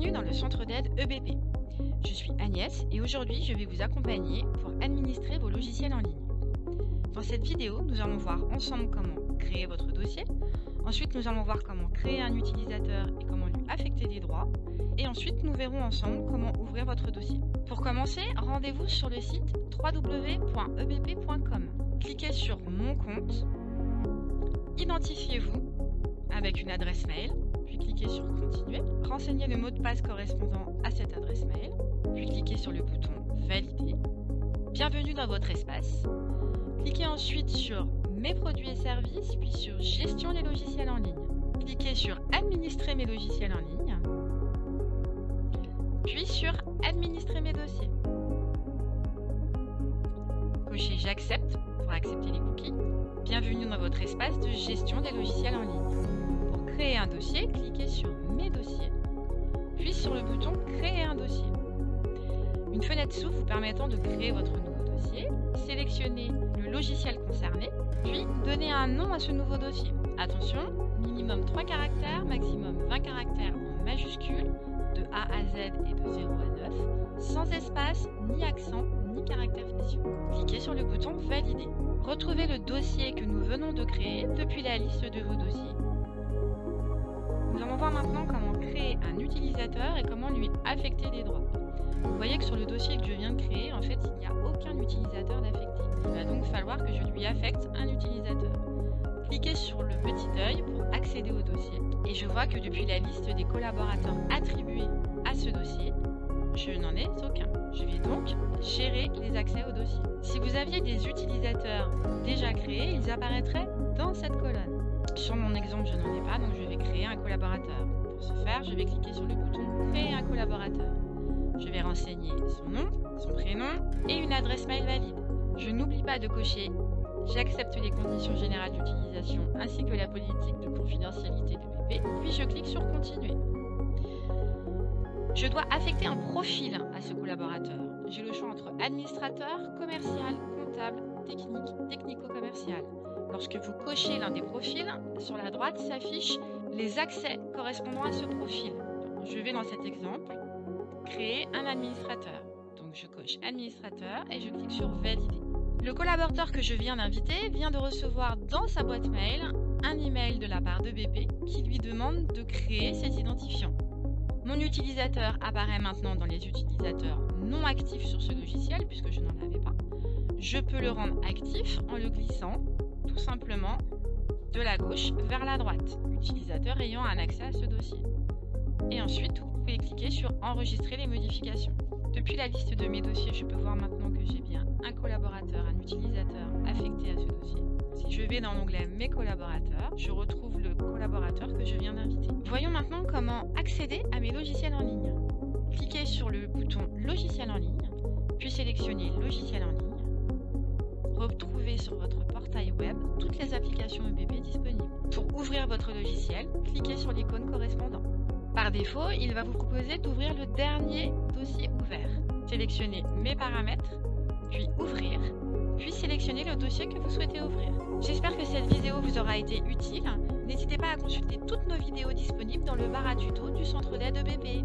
Bienvenue dans le centre d'aide EBP. Je suis Agnès et aujourd'hui je vais vous accompagner pour administrer vos logiciels en ligne. Dans cette vidéo, nous allons voir ensemble comment créer votre dossier. Ensuite, nous allons voir comment créer un utilisateur et comment lui affecter des droits. Et ensuite, nous verrons ensemble comment ouvrir votre dossier. Pour commencer, rendez-vous sur le site www.ebp.com. Cliquez sur Mon compte, identifiez-vous avec une adresse mail, puis cliquez sur Continuer, renseignez le mot de passe correspondant à cette adresse mail, puis cliquez sur le bouton Valider. Bienvenue dans votre espace. Cliquez ensuite sur Mes produits et services, puis sur Gestion des logiciels en ligne. Cliquez sur Administrer mes logiciels en ligne, puis sur Administrer mes dossiers. Cochez J'accepte pour accepter les cookies. Bienvenue dans votre espace de gestion des logiciels en ligne. Pour créer un dossier, cliquez sur Mes dossiers, puis sur le bouton Créer un dossier. Une fenêtre s'ouvre vous permettant de créer votre nouveau dossier. Sélectionnez le logiciel concerné, puis donnez un nom à ce nouveau dossier. Attention, minimum 3 caractères, maximum 20 caractères en majuscules, de A à Z et de 0 à 9, sans espace, ni accent, ni caractères spéciaux. Cliquez sur le bouton Valider. Retrouvez le dossier que nous venons de créer depuis la liste de vos dossiers. Nous allons voir maintenant comment créer un utilisateur et comment lui affecter des droits. Vous voyez que sur le dossier que je viens de créer, en fait, il n'y a aucun utilisateur d'affecter. Il va donc falloir que je lui affecte un utilisateur. Cliquez sur le petit œil pour accéder au dossier. Et je vois que depuis la liste des collaborateurs attribués à ce dossier, je n'en ai aucun. Je vais donc gérer les accès au dossier. Si vous aviez des utilisateurs déjà créés, ils apparaîtraient dans cette colonne. Sur mon exemple, je n'en ai pas, donc je vais créer un collaborateur. Pour ce faire, je vais cliquer sur le bouton Créer un collaborateur. Je vais renseigner son nom, son prénom et une adresse mail valide. Je n'oublie pas de cocher J'accepte les conditions générales d'utilisation ainsi que la politique de confidentialité de BP, puis je clique sur Continuer. Je dois affecter un profil à ce collaborateur. J'ai le choix entre administrateur, commercial, comptable, technique, technico-commercial. Lorsque vous cochez l'un des profils, sur la droite s'affichent les accès correspondant à ce profil. Je vais dans cet exemple créer un administrateur. Donc je coche administrateur et je clique sur Valider. Le collaborateur que je viens d'inviter vient de recevoir dans sa boîte mail un email de la part de BP qui lui demande de créer ses identifiants. Mon utilisateur apparaît maintenant dans les utilisateurs non actifs sur ce logiciel puisque je n'en avais pas. Je peux le rendre actif en le glissant tout simplement de la gauche vers la droite, l'utilisateur ayant un accès à ce dossier. Et ensuite, vous pouvez cliquer sur Enregistrer les modifications. Depuis la liste de mes dossiers, je peux voir maintenant que j'ai bien un collaborateur, un utilisateur affecté à ce dossier. Si je vais dans l'onglet Mes collaborateurs, je retrouve le collaborateur que je viens d'inviter. Voyons maintenant comment accéder à mes logiciels en ligne. Cliquez sur le bouton Logiciel en ligne, puis sélectionnez Logiciel en ligne. Retrouvez sur votre portail web toutes les applications EBP disponibles. Pour ouvrir votre logiciel, cliquez sur l'icône correspondant. Par défaut, il va vous proposer d'ouvrir le dernier dossier ouvert. Sélectionnez Mes paramètres, puis Ouvrir, puis sélectionnez le dossier que vous souhaitez ouvrir. J'espère que cette vidéo vous aura été utile. N'hésitez pas à consulter toutes nos vidéos disponibles dans le bar à tuto du centre d'aide EBP.